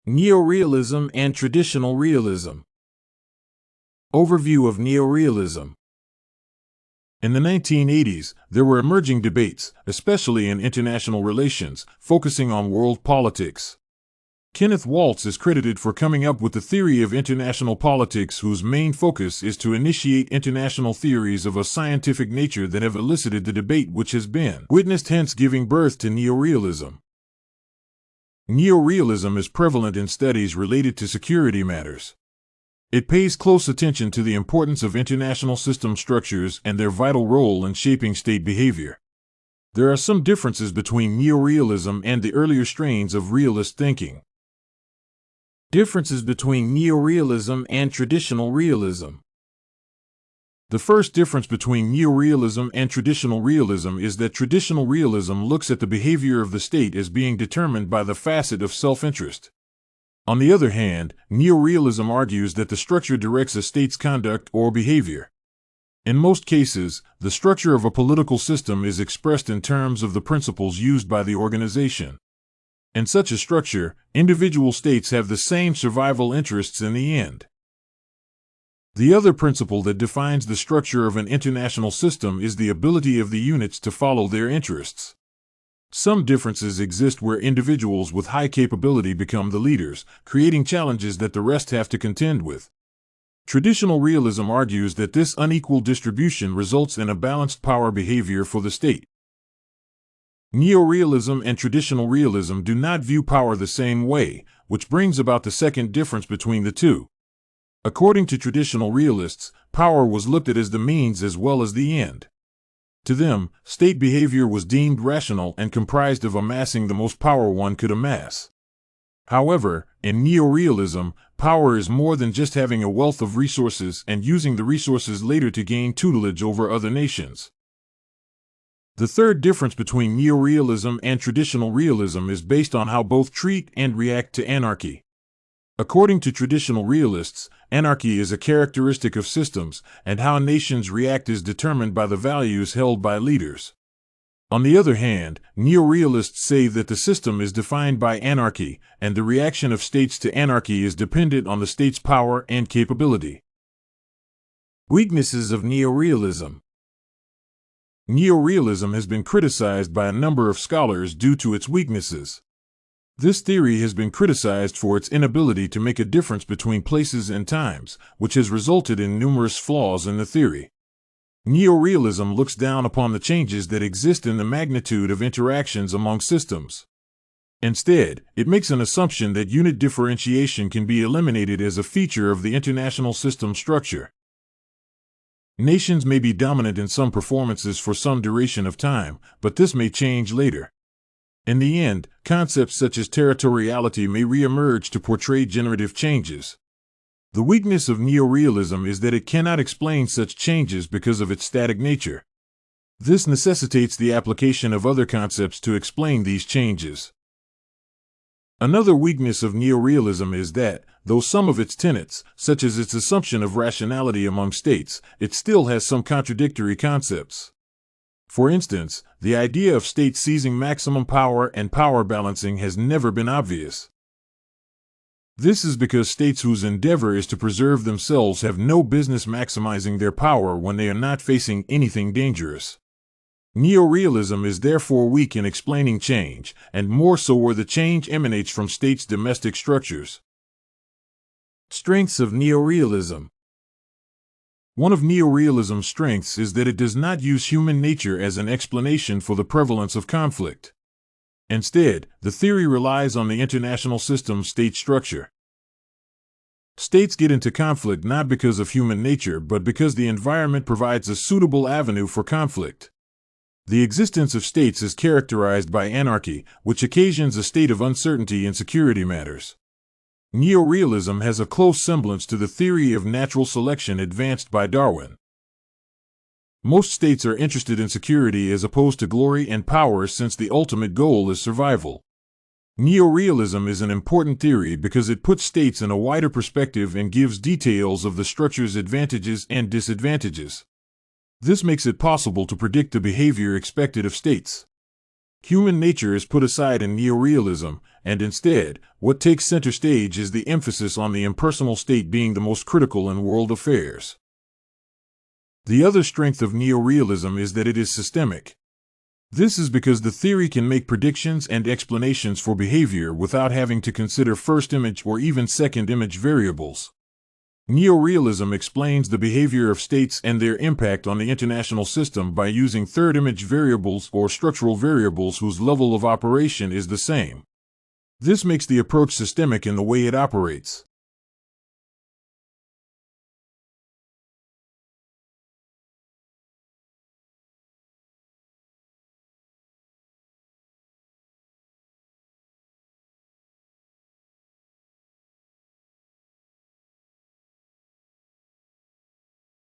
Neorealism and traditional realism. Overview of Neorealism. In the 1980s, there were emerging debates, especially in international relations, focusing on world politics. Kenneth Waltz is credited for coming up with the theory of international politics, whose main focus is to initiate international theories of a scientific nature that have elicited the debate which has been witnessed, hence giving birth to Neorealism. Neorealism is prevalent in studies related to security matters. It pays close attention to the importance of international system structures and their vital role in shaping state behavior. There are some differences between neorealism and the earlier strains of realist thinking. Differences between neorealism and traditional realism. The first difference between neorealism and traditional realism is that traditional realism looks at the behavior of the state as being determined by the facet of self-interest. On the other hand, neorealism argues that the structure directs a state's conduct or behavior. In most cases, the structure of a political system is expressed in terms of the principles used by the organization. In such a structure, individual states have the same survival interests in the end. The other principle that defines the structure of an international system is the ability of the units to follow their interests. Some differences exist where individuals with high capability become the leaders, creating challenges that the rest have to contend with. Traditional realism argues that this unequal distribution results in a balanced power behavior for the state. Neorealism and traditional realism do not view power the same way, which brings about the second difference between the two. According to traditional realists, power was looked at as the means as well as the end. To them, state behavior was deemed rational and comprised of amassing the most power one could amass. However, in neorealism, power is more than just having a wealth of resources and using the resources later to gain tutelage over other nations. The third difference between neorealism and traditional realism is based on how both treat and react to anarchy. According to traditional realists, anarchy is a characteristic of systems, and how nations react is determined by the values held by leaders. On the other hand, neorealists say that the system is defined by anarchy, and the reaction of states to anarchy is dependent on the state's power and capability. Weaknesses of neorealism. Neorealism has been criticized by a number of scholars due to its weaknesses. This theory has been criticized for its inability to make a difference between places and times, which has resulted in numerous flaws in the theory. Neorealism looks down upon the changes that exist in the magnitude of interactions among systems. Instead, it makes an assumption that unit differentiation can be eliminated as a feature of the international system structure. Nations may be dominant in some performances for some duration of time, but this may change later. In the end, concepts such as territoriality may re-emerge to portray generative changes. The weakness of neorealism is that it cannot explain such changes because of its static nature. This necessitates the application of other concepts to explain these changes. Another weakness of neorealism is that, though some of its tenets, such as its assumption of rationality among states, it still has some contradictory concepts. For instance, the idea of states seizing maximum power and power balancing has never been obvious. This is because states whose endeavor is to preserve themselves have no business maximizing their power when they are not facing anything dangerous. Neorealism is therefore weak in explaining change, and more so where the change emanates from states' domestic structures. Strengths of neorealism. One of neorealism's strengths is that it does not use human nature as an explanation for the prevalence of conflict. Instead, the theory relies on the international system's state structure. States get into conflict not because of human nature but because the environment provides a suitable avenue for conflict. The existence of states is characterized by anarchy, which occasions a state of uncertainty in security matters. Neorealism has a close semblance to the theory of natural selection advanced by Darwin. Most states are interested in security as opposed to glory and power, since the ultimate goal is survival. Neorealism is an important theory because it puts states in a wider perspective and gives details of the structure's advantages and disadvantages. This makes it possible to predict the behavior expected of states. Human nature is put aside in neorealism, and instead, what takes center stage is the emphasis on the impersonal state being the most critical in world affairs. The other strength of neorealism is that it is systemic. This is because the theory can make predictions and explanations for behavior without having to consider first-image or even second-image variables. Neorealism explains the behavior of states and their impact on the international system by using third-image variables or structural variables whose level of operation is the same. This makes the approach systemic in the way it operates.